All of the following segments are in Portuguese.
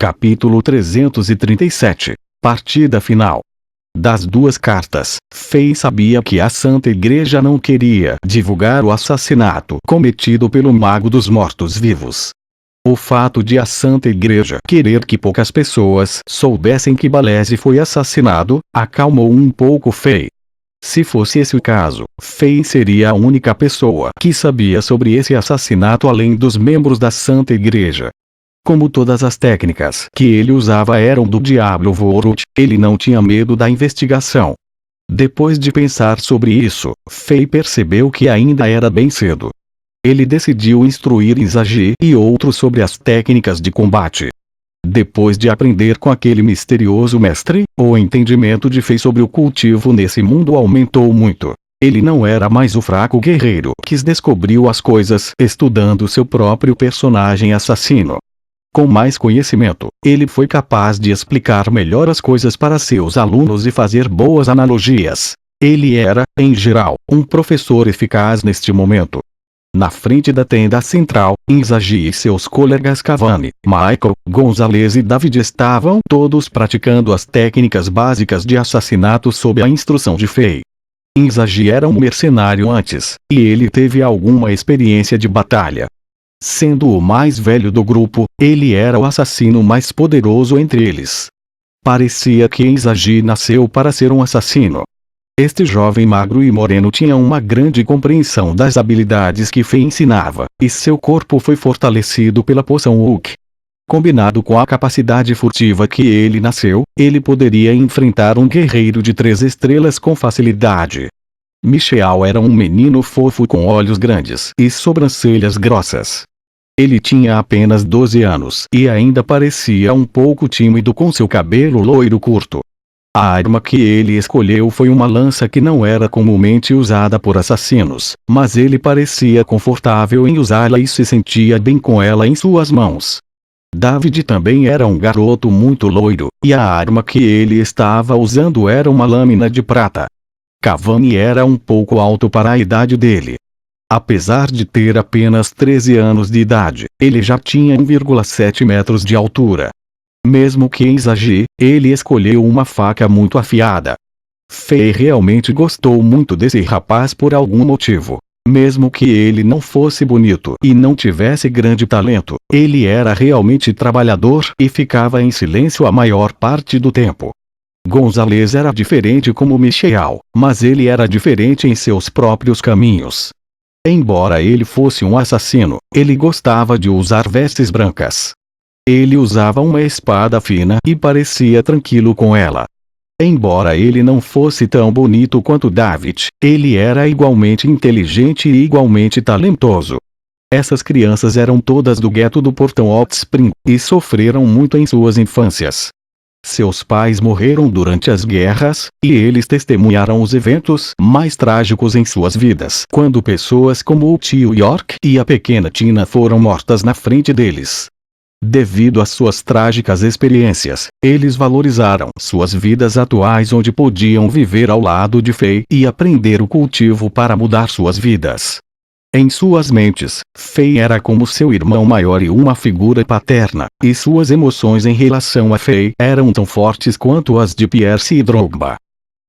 Capítulo 337. Partida final. Das duas cartas, Fei sabia que a Santa Igreja não queria divulgar o assassinato cometido pelo Mago dos Mortos-Vivos. O fato de a Santa Igreja querer que poucas pessoas soubessem que Baleze foi assassinado, acalmou um pouco Fei. Se fosse esse o caso, Fei seria a única pessoa que sabia sobre esse assassinato além dos membros da Santa Igreja. Como todas as técnicas que ele usava eram do Diablo Vorut, ele não tinha medo da investigação. Depois de pensar sobre isso, Fei percebeu que ainda era bem cedo. Ele decidiu instruir Izagi e outros sobre as técnicas de combate. Depois de aprender com aquele misterioso mestre, o entendimento de Fei sobre o cultivo nesse mundo aumentou muito. Ele não era mais o fraco guerreiro que descobriu as coisas estudando seu próprio personagem assassino. Com mais conhecimento, ele foi capaz de explicar melhor as coisas para seus alunos e fazer boas analogias. Ele era, em geral, um professor eficaz neste momento. Na frente da tenda central, Izagi e seus colegas Cavani, Michael, Gonzalez e David estavam todos praticando as técnicas básicas de assassinato sob a instrução de Fei. Izagi era um mercenário antes, e ele teve alguma experiência de batalha. Sendo o mais velho do grupo, ele era o assassino mais poderoso entre eles. Parecia que Izagi nasceu para ser um assassino. Este jovem magro e moreno tinha uma grande compreensão das habilidades que Fei ensinava, e seu corpo foi fortalecido pela poção Hulk. Combinado com a capacidade furtiva que ele nasceu, ele poderia enfrentar um guerreiro de 3 estrelas com facilidade. Michael era um menino fofo com olhos grandes e sobrancelhas grossas. Ele tinha apenas 12 anos e ainda parecia um pouco tímido com seu cabelo loiro curto. A arma que ele escolheu foi uma lança que não era comumente usada por assassinos, mas ele parecia confortável em usá-la e se sentia bem com ela em suas mãos. David também era um garoto muito loiro, e a arma que ele estava usando era uma lâmina de prata. Cavani era um pouco alto para a idade dele. Apesar de ter apenas 13 anos de idade, ele já tinha 1,7 metros de altura. Mesmo que Izagi, ele escolheu uma faca muito afiada. Fei realmente gostou muito desse rapaz por algum motivo. Mesmo que ele não fosse bonito e não tivesse grande talento, ele era realmente trabalhador e ficava em silêncio a maior parte do tempo. Gonzalez era diferente como Michael, mas ele era diferente em seus próprios caminhos. Embora ele fosse um assassino, ele gostava de usar vestes brancas. Ele usava uma espada fina e parecia tranquilo com ela. Embora ele não fosse tão bonito quanto David, ele era igualmente inteligente e igualmente talentoso. Essas crianças eram todas do gueto do Portão Hot Spring, e sofreram muito em suas infâncias. Seus pais morreram durante as guerras, e eles testemunharam os eventos mais trágicos em suas vidas quando pessoas como o tio York e a pequena Tina foram mortas na frente deles. Devido às suas trágicas experiências, eles valorizaram suas vidas atuais onde podiam viver ao lado de Fei e aprender o cultivo para mudar suas vidas. Em suas mentes, Fei era como seu irmão maior e uma figura paterna, e suas emoções em relação a Fei eram tão fortes quanto as de Pierce e Drogba.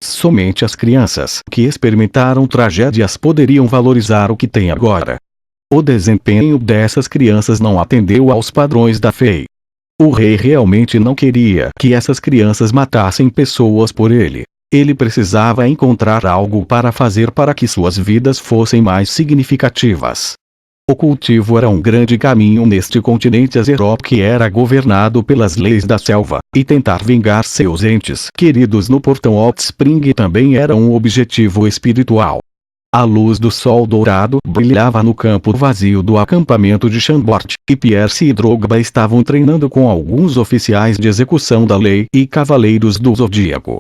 Somente as crianças que experimentaram tragédias poderiam valorizar o que têm agora. O desempenho dessas crianças não atendeu aos padrões da Fei. O rei realmente não queria que essas crianças matassem pessoas por ele. Ele precisava encontrar algo para fazer para que suas vidas fossem mais significativas. O cultivo era um grande caminho neste continente Azeroth que era governado pelas leis da selva, e tentar vingar seus entes queridos no Portão Hot Spring também era um objetivo espiritual. A luz do sol dourado brilhava no campo vazio do acampamento de Chambord, e Pierce e Drogba estavam treinando com alguns oficiais de execução da lei e cavaleiros do Zodíaco.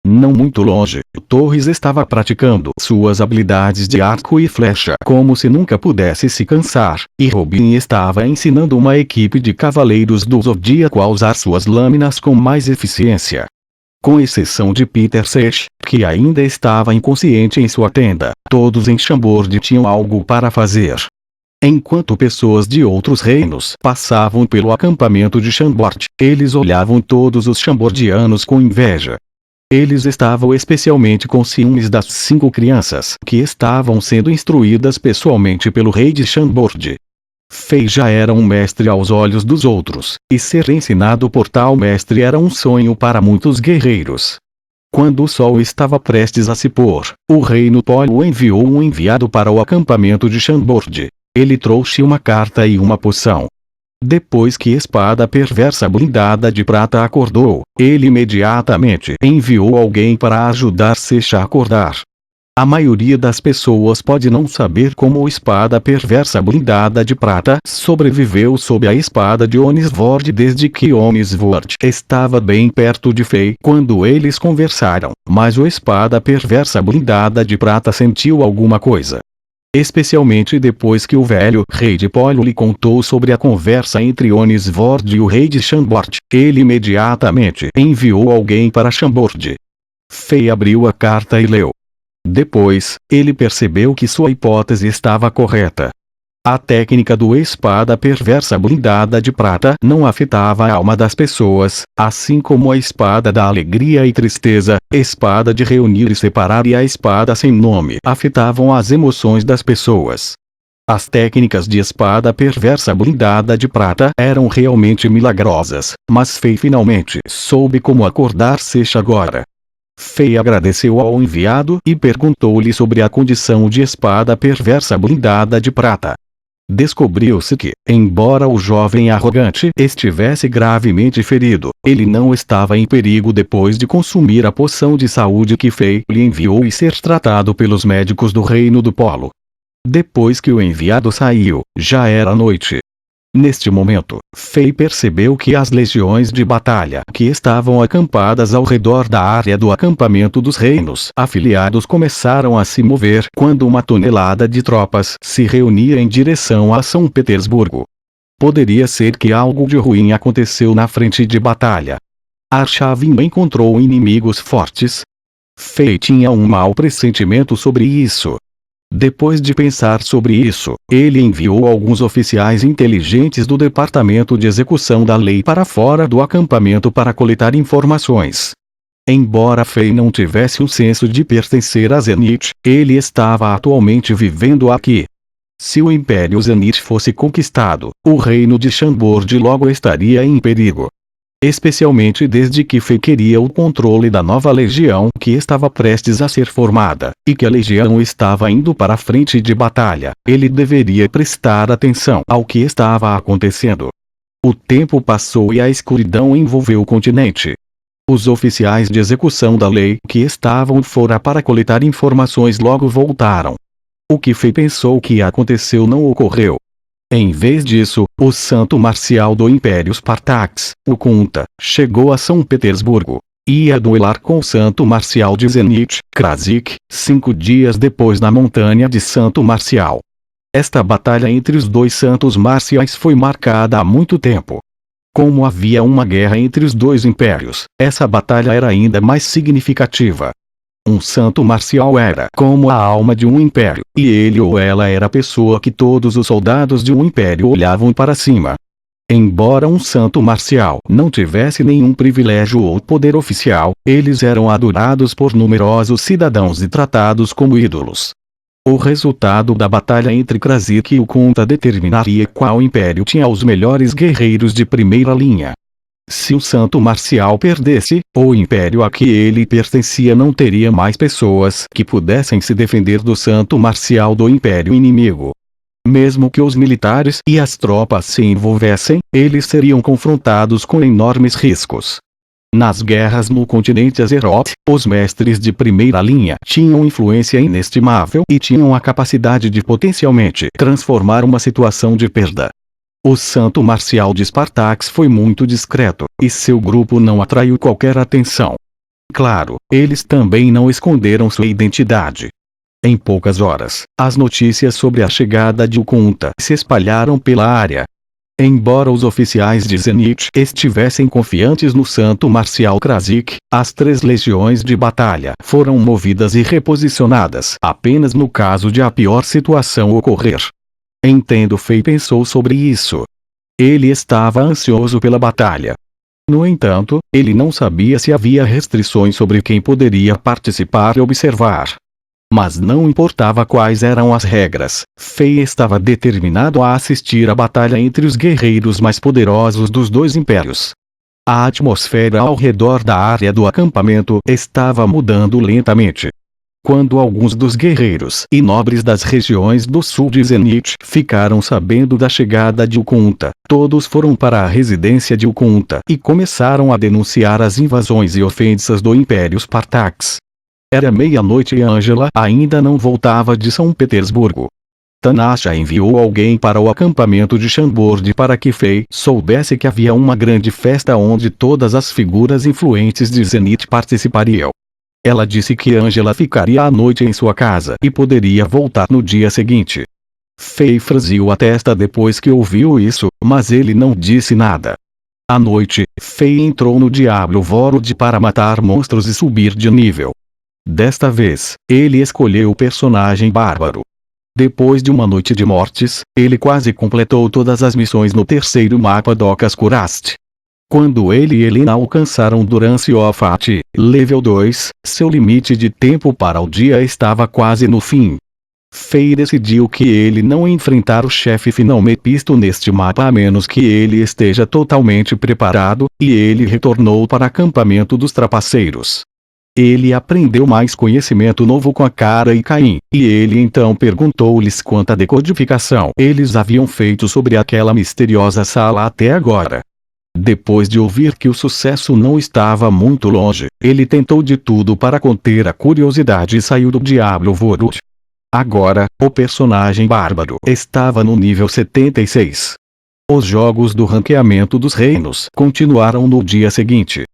Não muito longe, Torres estava praticando suas habilidades de arco e flecha como se nunca pudesse se cansar, e Robin estava ensinando uma equipe de cavaleiros do Zodíaco a usar suas lâminas com mais eficiência. Com exceção de Peter Sech, que ainda estava inconsciente em sua tenda, todos em Chambord tinham algo para fazer. Enquanto pessoas de outros reinos passavam pelo acampamento de Chambord, eles olhavam todos os chambordianos com inveja. Eles estavam especialmente com ciúmes das 5 crianças que estavam sendo instruídas pessoalmente pelo rei de Chambord. Fei já era um mestre aos olhos dos outros, e ser ensinado por tal mestre era um sonho para muitos guerreiros. Quando o sol estava prestes a se pôr, o reino Polo enviou um enviado para o acampamento de Chambord. Ele trouxe uma carta e uma poção. Depois que a espada perversa blindada de prata acordou, ele imediatamente enviou alguém para ajudar Secha a acordar. A maioria das pessoas pode não saber como a espada perversa blindada de prata sobreviveu sob a espada de Onisvord desde que Onisvord estava bem perto de Fei quando eles conversaram, mas a espada perversa blindada de prata sentiu alguma coisa. Especialmente depois que o velho rei de Polo lhe contou sobre a conversa entre Onisvord e o rei de Chambord, ele imediatamente enviou alguém para Chambord. Fei abriu a carta e leu. Depois, ele percebeu que sua hipótese estava correta. A técnica do espada perversa blindada de prata não afetava a alma das pessoas, assim como a espada da alegria e tristeza, espada de reunir e separar e a espada sem nome afetavam as emoções das pessoas. As técnicas de espada perversa blindada de prata eram realmente milagrosas, mas Fei finalmente soube como acordar Secha agora. Fei agradeceu ao enviado e perguntou-lhe sobre a condição de espada perversa blindada de prata. Descobriu-se que, embora o jovem arrogante estivesse gravemente ferido, ele não estava em perigo depois de consumir a poção de saúde que Fei lhe enviou e ser tratado pelos médicos do reino do Polo. Depois que o enviado saiu, já era noite. Neste momento, Fei percebeu que as legiões de batalha que estavam acampadas ao redor da área do acampamento dos reinos afiliados começaram a se mover quando uma tonelada de tropas se reunia em direção a São Petersburgo. Poderia ser que algo de ruim aconteceu na frente de batalha. Arshavin encontrou inimigos fortes. Fei tinha um mau pressentimento sobre isso. Depois de pensar sobre isso, ele enviou alguns oficiais inteligentes do Departamento de Execução da Lei para fora do acampamento para coletar informações. Embora Fei não tivesse um senso de pertencer a Zenith, ele estava atualmente vivendo aqui. Se o Império Zenith fosse conquistado, o reino de Chambord logo estaria em perigo. Especialmente desde que Fei queria o controle da nova legião que estava prestes a ser formada, e que a legião estava indo para a frente de batalha, ele deveria prestar atenção ao que estava acontecendo. O tempo passou e a escuridão envolveu o continente. Os oficiais de execução da lei que estavam fora para coletar informações logo voltaram. O que Fei pensou que aconteceu não ocorreu. Em vez disso, o santo marcial do Império Spartax, o Kunta, chegou a São Petersburgo. Ia duelar com o santo marcial de Zenith, Krasik, 5 dias depois na montanha de Santo Marcial. Esta batalha entre os dois santos marciais foi marcada há muito tempo. Como havia uma guerra entre os dois impérios, essa batalha era ainda mais significativa. Um santo marcial era como a alma de um império, e ele ou ela era a pessoa que todos os soldados de um império olhavam para cima. Embora um santo marcial não tivesse nenhum privilégio ou poder oficial, eles eram adorados por numerosos cidadãos e tratados como ídolos. O resultado da batalha entre Krasik e o Kunta determinaria qual império tinha os melhores guerreiros de primeira linha. Se o santo marcial perdesse, o império a que ele pertencia não teria mais pessoas que pudessem se defender do santo marcial do império inimigo. Mesmo que os militares e as tropas se envolvessem, eles seriam confrontados com enormes riscos. Nas guerras no continente Azeroth, os mestres de primeira linha tinham influência inestimável e tinham a capacidade de potencialmente transformar uma situação de perda. O santo marcial de Spartax foi muito discreto, e seu grupo não atraiu qualquer atenção. Claro, eles também não esconderam sua identidade. Em poucas horas, as notícias sobre a chegada de Kunta se espalharam pela área. Embora os oficiais de Zenith estivessem confiantes no santo marcial Krasik, as 3 legiões de batalha foram movidas e reposicionadas apenas no caso de a pior situação ocorrer. Entendo. Fei pensou sobre isso. Ele estava ansioso pela batalha. No entanto, ele não sabia se havia restrições sobre quem poderia participar e observar. Mas não importava quais eram as regras, Fei estava determinado a assistir à batalha entre os guerreiros mais poderosos dos dois impérios. A atmosfera ao redor da área do acampamento estava mudando lentamente. Quando alguns dos guerreiros e nobres das regiões do sul de Zenith ficaram sabendo da chegada de Ukunta, todos foram para a residência de Ukunta e começaram a denunciar as invasões e ofensas do Império Spartax. Era meia-noite e Angela ainda não voltava de São Petersburgo. Tanasha enviou alguém para o acampamento de Chambord para que Fei soubesse que havia uma grande festa onde todas as figuras influentes de Zenith participariam. Ela disse que Angela ficaria à noite em sua casa e poderia voltar no dia seguinte. Fei franziu a testa depois que ouviu isso, mas ele não disse nada. À noite, Fei entrou no Diablo Vorod para matar monstros e subir de nível. Desta vez, ele escolheu o personagem bárbaro. Depois de uma noite de mortes, ele quase completou todas as missões no terceiro mapa Docas Kurast. Quando ele e Helena alcançaram Durance of Fate, level 2, seu limite de tempo para o dia estava quase no fim. Fei decidiu que ele não enfrentar o chefe final Mepisto neste mapa a menos que ele esteja totalmente preparado, e ele retornou para o acampamento dos trapaceiros. Ele aprendeu mais conhecimento novo com a Kara e Caim, e ele então perguntou-lhes quanta decodificação eles haviam feito sobre aquela misteriosa sala até agora. Depois de ouvir que o sucesso não estava muito longe, ele tentou de tudo para conter a curiosidade e saiu do Diablo Vorod. Agora, o personagem bárbaro estava no nível 76. Os jogos do ranqueamento dos reinos continuaram no dia seguinte.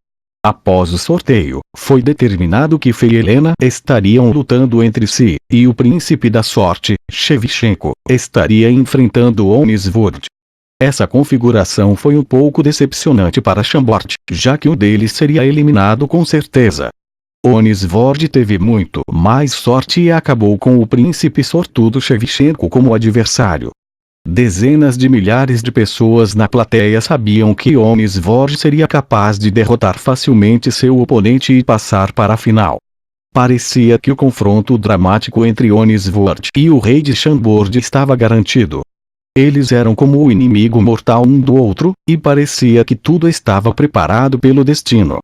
Após o sorteio, foi determinado que Fei e Helena estariam lutando entre si, e o príncipe da sorte, Shevchenko, estaria enfrentando Onisvord. Essa configuração foi um pouco decepcionante para Chambord, já que um deles seria eliminado com certeza. Onisvord teve muito mais sorte e acabou com o príncipe sortudo Shevchenko como adversário. Dezenas de milhares de pessoas na plateia sabiam que Onisvord seria capaz de derrotar facilmente seu oponente e passar para a final. Parecia que o confronto dramático entre Onisvord e o rei de Chambord estava garantido. Eles eram como o inimigo mortal um do outro, e parecia que tudo estava preparado pelo destino.